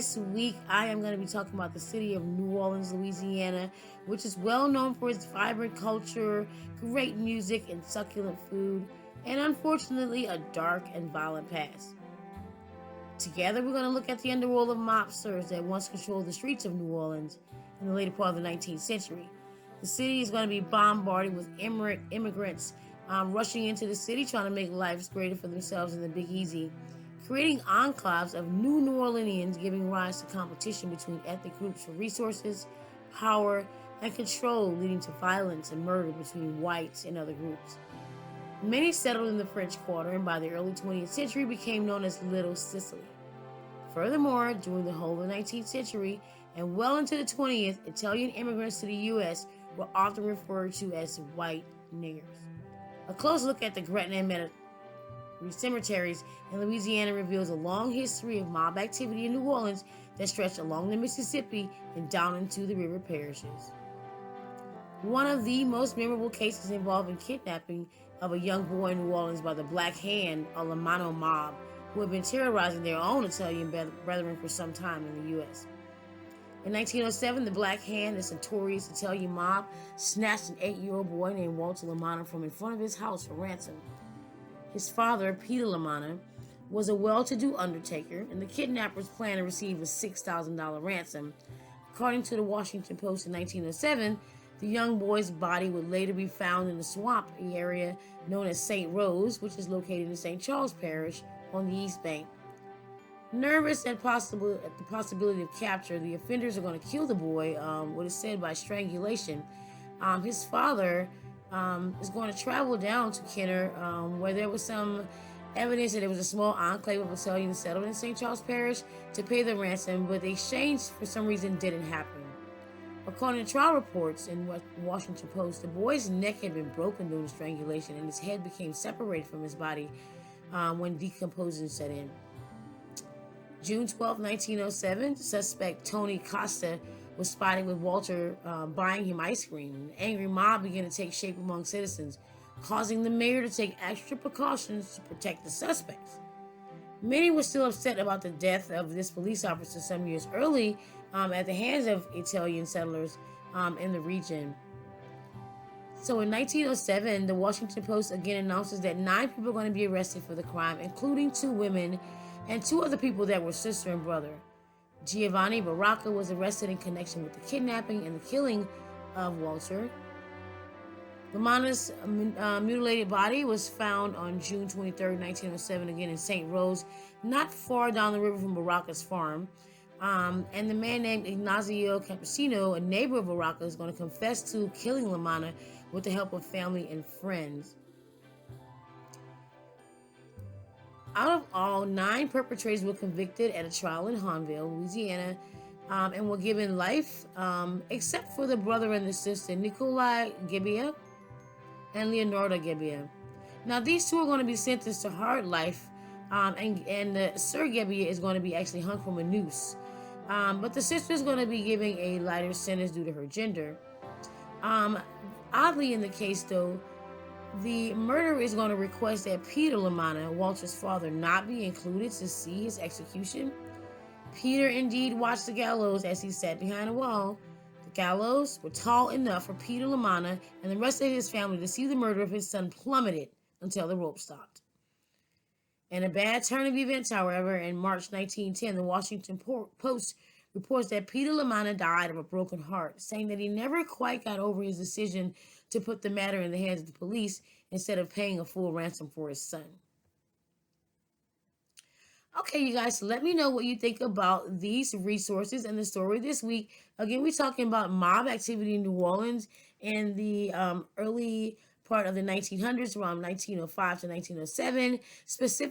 This week, I am going to be talking about the city of New Orleans, Louisiana, which is well known for its vibrant culture, great music, and succulent food, and unfortunately, a dark and violent past. Together, we're going to look at the underworld of mobsters that once controlled the streets of New Orleans in the later part of the 19th century. The city is going to be bombarded with immigrants rushing into the city, trying to make lives greater for themselves in the Big Easy, creating enclaves of new New Orleanians, giving rise to competition between ethnic groups for resources, power, and control, leading to violence and murder between whites and other groups. Many settled in the French Quarter and by the early 20th century became known as Little Sicily. Furthermore, during the whole of the 19th century and well into the 20th, Italian immigrants to the U.S. were often referred to as white niggers. A close look at the Gretna cemeteries in Louisiana reveals a long history of mob activity in New Orleans that stretched along the Mississippi and down into the river parishes. One of the most memorable cases involving kidnapping of a young boy in New Orleans by the Black Hand, a Lamano mob, who had been terrorizing their own Italian brethren for some time in the U.S. In 1907, the Black Hand, this notorious Italian mob, snatched an 8-year-old boy named Walter Lamano from in front of his house for ransom. His father, Peter Lamana, was a well-to-do undertaker, and the kidnappers planned to receive a $6,000 ransom. According to the Washington Post in 1907, the young boy's body would later be found in the swamp area known as St. Rose, which is located in St. Charles Parish on the East Bank. Nervous at the possibility of capture, the offenders are going to kill the boy, what is said by strangulation. His father is going to travel down to Kenner, where there was some evidence that there was a small enclave of Italians settled in St. Charles Parish to pay the ransom, but the exchange for some reason didn't happen. According to trial reports in Washington Post, the boy's neck had been broken during the strangulation and his head became separated from his body when decomposition set in. June 12, 1907, suspect Tony Costa was spotted with Walter buying him ice cream. An angry mob began to take shape among citizens, causing the mayor to take extra precautions to protect the suspects. Many were still upset about the death of this police officer some years early at the hands of Italian settlers in the region. So in 1907, the Washington Post again announces that 9 people are going to be arrested for the crime, including 2 women and 2 other people that were sister and brother. Giovanni Baracca was arrested in connection with the kidnapping and the killing of Walter. Lamana's mutilated body was found on June 23, 1907, again in St. Rose, not far down the river from Baracca's farm. And the man named Ignazio Campesino, a neighbor of Baracca, is going to confess to killing Lamana with the help of family and friends. Out of all, 9 perpetrators were convicted at a trial in Hahnville, Louisiana, and were given life, except for the brother and the sister, Nikolai Gebbia and Leonardo Gebbia. Now, these 2 are going to be sentenced to hard life, and Sir Gebbia is going to be actually hung from a noose. But the sister is going to be giving a lighter sentence due to her gender. Oddly in the case, though, the murderer is going to request that Peter Lamana, Walter's father, not be included to see his execution. Peter indeed watched the gallows as he sat behind a wall. The gallows were tall enough for Peter Lamana and the rest of his family to see the murder of his son plummeted until the rope stopped. In a bad turn of events, however, in March 1910, the Washington Post reports that Peter Lamana died of a broken heart, saying that he never quite got over his decision to put the matter in the hands of the police instead of paying a full ransom for his son. Okay, you guys, so let me know what you think about these resources and the story this week. Again, we're talking about mob activity in New Orleans in the early part of the 1900s, around 1905 to 1907, specifically